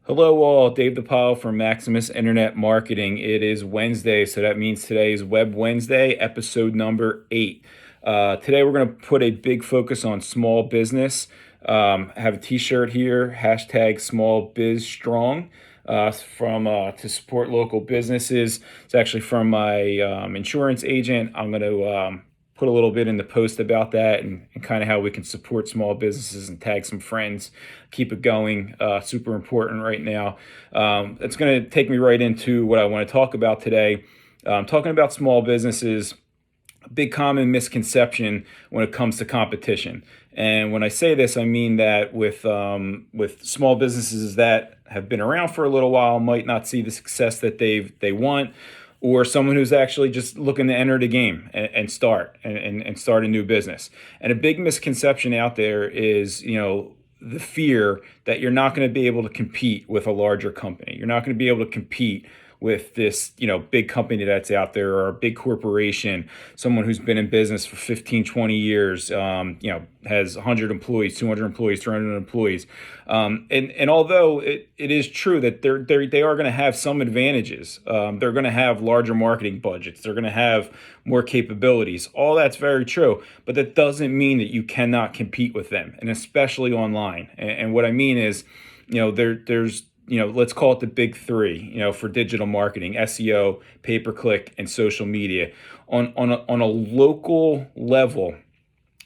Hello, all. Dave DePaul from Maximus Internet Marketing. It is Wednesday, so that means today is Web Wednesday, episode number 8. Today, we're going to put a big focus on small business. I have a T-shirt here, hashtag Small Biz Strong, from to support local businesses. It's actually from my insurance agent. I'm going to put a little bit in the post about that and kind of how we can support small businesses and tag some friends, keep it going. Super important right now. It's going to take me right into what I want to talk about today. Talking about small businesses, a big common misconception when it comes to competition. And when I say this, I mean that with small businesses that have been around for a little while might not see the success that they want, or someone who's actually just looking to enter the game and start a new business. And a big misconception out there is, the fear that you're not going to be able to compete with a larger company. You're not going to be able to compete with this, big company that's out there, or a big corporation, someone who's been in business for 15, 20 years, has 100 employees, 200 employees, 300 employees. And although it is true that they are going to have some advantages, they're going to have larger marketing budgets, they're going to have more capabilities. All that's very true, but that doesn't mean that you cannot compete with them, and especially online. And what I mean is, there's let's call it the big three, for digital marketing: SEO, pay-per-click, and social media. On a local level,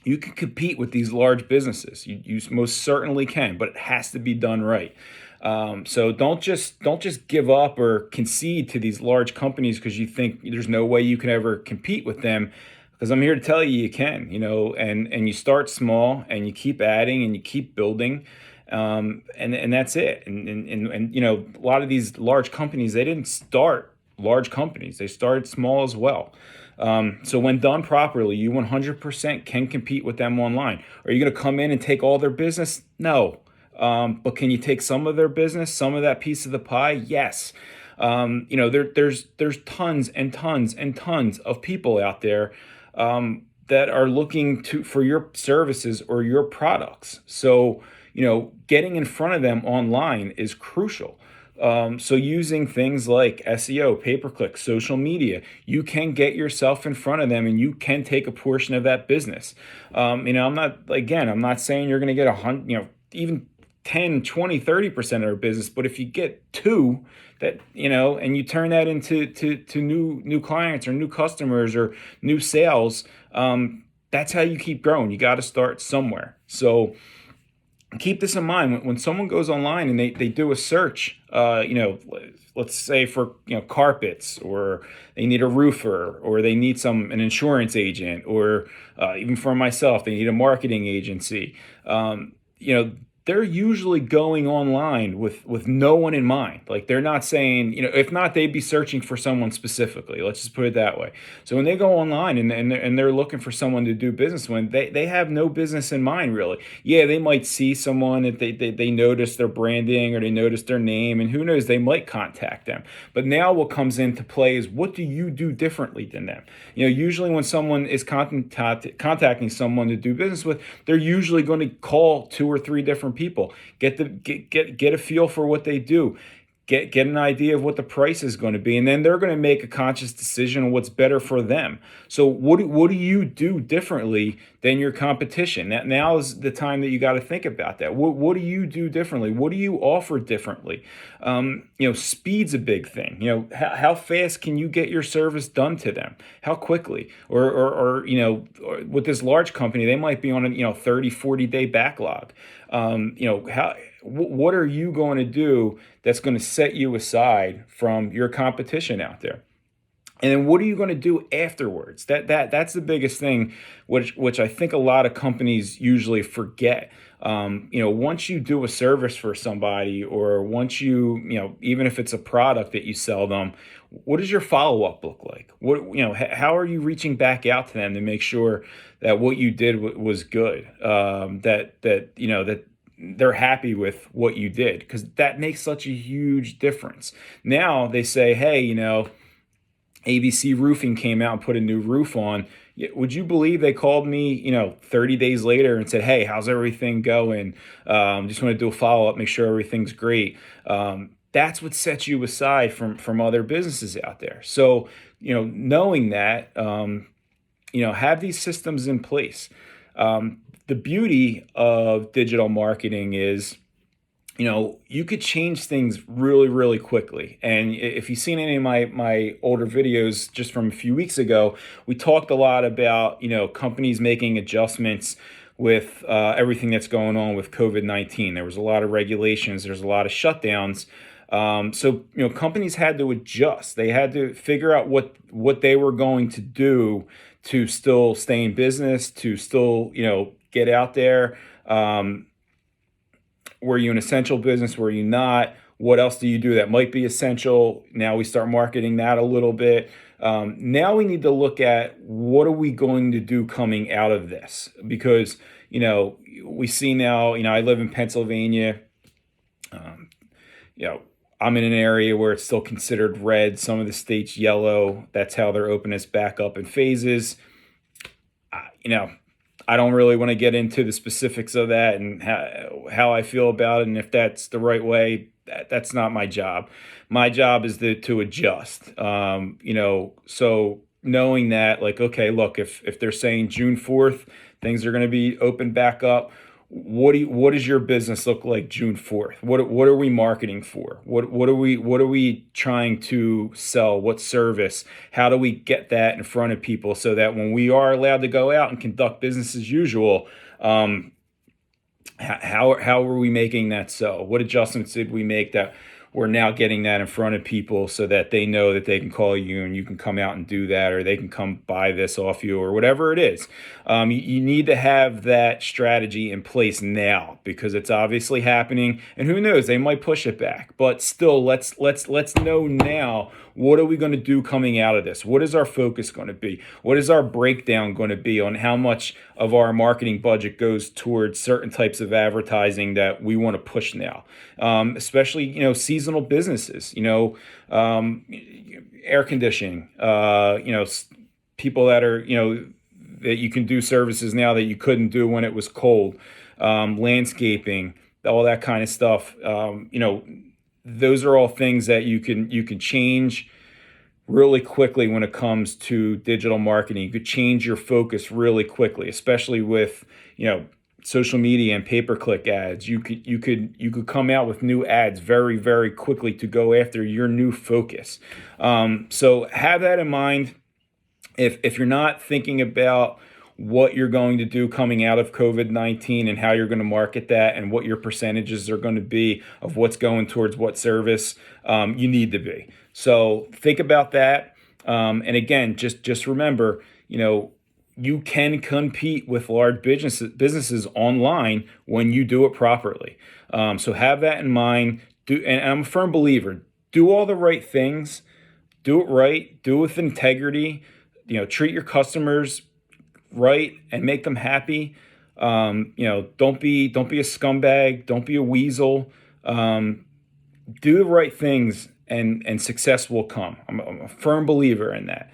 you can compete with these large businesses. You most certainly can, but it has to be done right. So don't just give up or concede to these large companies because you think there's no way you can ever compete with them. Because I'm here to tell you can, and you start small and you keep adding and you keep building. And that's it. And a lot of these large companies, they didn't start large companies. They started small as well. So when done properly, you 100% can compete with them online. Are you going to come in and take all their business? No. But can you take some of their business, some of that piece of the pie? Yes. There's tons and tons and tons of people out there that are looking for your services or your products. So, getting in front of them online is crucial. So using things like SEO, pay-per-click, social media, you can get yourself in front of them and you can take a portion of that business. I'm not saying you're going to get 100, even 10, 20, 30% of their business, but if you get two that, and you turn that into new clients or new customers or new sales, that's how you keep growing. You got to start somewhere. So keep this in mind when someone goes online and they do a search, let's say for carpets, or they need a roofer, or they need an insurance agent, or even for myself, they need a marketing agency. They're usually going online with no one in mind. Like, they're not saying, if not, they'd be searching for someone specifically. Let's just put it that way. So when they go online and they're looking for someone to do business with, they have no business in mind, really. Yeah, they might see someone that they notice their branding, or they notice their name, and who knows, they might contact them. But now what comes into play is, what do you do differently than them? Usually when someone is contacting someone to do business with, they're usually going to call 2 or 3 different people, get a feel for what they do, get an idea of what the price is going to be, and then they're going to make a conscious decision on what's better for them. So what do you do differently than your competition? Now is the time that you got to think about that. What do you do differently? What do you offer differently? Speed's a big thing. How fast can you get your service done to them? How quickly? Or with this large company, they might be on a 30, 40-day backlog. What are you going to do that's going to set you aside from your competition out there? And then what are you going to do afterwards? That's the biggest thing, which I think a lot of companies usually forget. Once you do a service for somebody, or once you even if it's a product that you sell them, what does your follow-up look like? How are you reaching back out to them to make sure that what you did was good? That they're happy with what you did, because that makes such a huge difference. Now they say, hey, ABC Roofing came out and put a new roof on. Would you believe they called me, 30 days later and said, "Hey, how's everything going? Just want to do a follow up, make sure everything's great." That's what sets you aside from other businesses out there. So, knowing that, have these systems in place. The beauty of digital marketing is, you could change things really, really quickly. And if you've seen any of my older videos just from a few weeks ago, we talked a lot about, companies making adjustments with everything that's going on with COVID-19. There was a lot of regulations, there's a lot of shutdowns. So, companies had to adjust. They had to figure out what they were going to do to still stay in business, to still, get out there. Were you an essential business? Were you not? What else do you do that might be essential? Now we start marketing that a little bit. Now we need to look at what are we going to do coming out of this? Because, we see now, I live in Pennsylvania. Um, you know, I'm in an area where it's still considered red. Some of the states yellow. That's how they're opening us back up in phases. I- you know, I don't really want to get into the specifics of that and how I feel about it, and if that's the right way. That's not my job. My job is to adjust. So knowing that, like, okay, look, if they're saying June 4th, things are going to be open back up. What does your business look like June 4th? What are we marketing for? What are we trying to sell? What service? How do we get that in front of people so that when we are allowed to go out and conduct business as usual, how are we making that so? What adjustments did we make that we're now getting that in front of people so that they know that they can call you and you can come out and do that, or they can come buy this off you, or whatever it is. You need to have that strategy in place now because it's obviously happening, and who knows, they might push it back. But still, let's know now, what are we going to do coming out of this? What is our focus going to be? What is our breakdown going to be on how much of our marketing budget goes towards certain types of advertising that we want to push now? Especially, seasonal businesses, air conditioning, people that are, that you can do services now that you couldn't do when it was cold, landscaping, all that kind of stuff. Those are all things that you can change really quickly when it comes to digital marketing. You could change your focus really quickly, especially with, social media and pay-per-click ads. You could come out with new ads very, very quickly to go after your new focus. So have that in mind. If you're not thinking about what you're going to do coming out of COVID-19 and how you're going to market that and what your percentages are going to be of what's going towards what service, you need to be. So think about that. And again, just remember, you can compete with large businesses online when you do it properly. So have that in mind. And I'm a firm believer. Do all the right things. Do it right. Do it with integrity. Treat your customers right and make them happy. Don't be a scumbag. Don't be a weasel. Do the right things, and success will come. I'm a firm believer in that.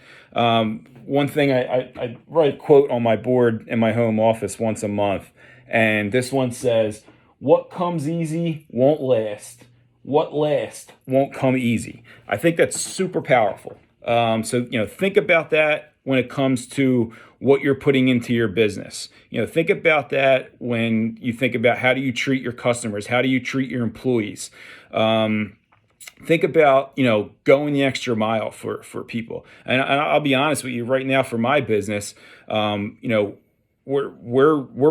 One thing, I write a quote on my board in my home office once a month, and this one says, "What comes easy won't last. What lasts won't come easy." I think that's super powerful. So think about that when it comes to what you're putting into your business. Think about that when you think about how do you treat your customers, how do you treat your employees. Think about going the extra mile for people. And I'll be honest with you, right now for my business, we're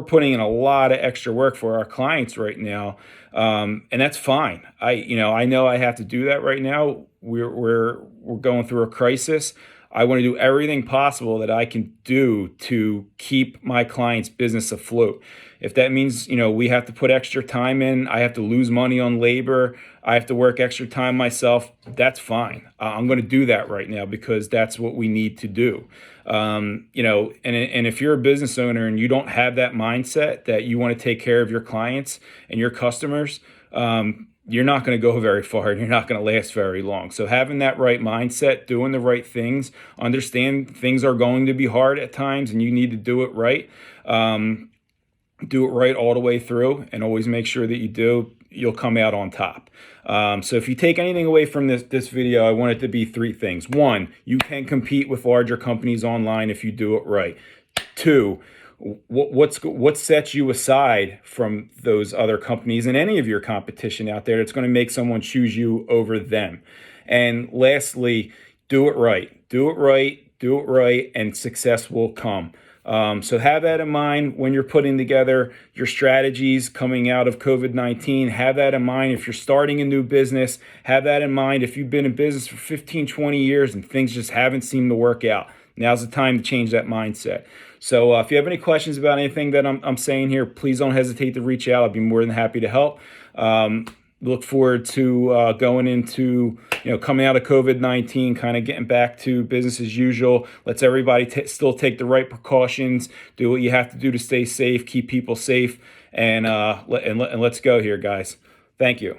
putting in a lot of extra work for our clients right now, and that's fine. I know I have to do that right now. We're going through a crisis. I want to do everything possible that I can do to keep my client's business afloat. If that means, we have to put extra time in, I have to lose money on labor, I have to work extra time myself, that's fine. I'm going to do that right now because that's what we need to do. And if you're a business owner and you don't have that mindset that you want to take care of your clients and your customers, you're not going to go very far and you're not going to last very long. So having that right mindset, doing the right things, understand things are going to be hard at times and you need to do it right. Do it right all the way through, and always make sure that you'll come out on top. So if you take anything away from this video, I want it to be three things. One, you can compete with larger companies online if you do it right. Two, what sets you aside from those other companies and any of your competition out there that's going to make someone choose you over them? And lastly, do it right. Do it right. Do it right, and success will come. So have that in mind when you're putting together your strategies coming out of COVID-19. Have that in mind if you're starting a new business. Have that in mind if you've been in business for 15, 20 years and things just haven't seemed to work out. Now's the time to change that mindset. So if you have any questions about anything that I'm saying here, please don't hesitate to reach out. I'd be more than happy to help. Look forward to going into, coming out of COVID-19, kind of getting back to business as usual. Let's everybody still take the right precautions, do what you have to do to stay safe, keep people safe, and let's go here, guys. Thank you.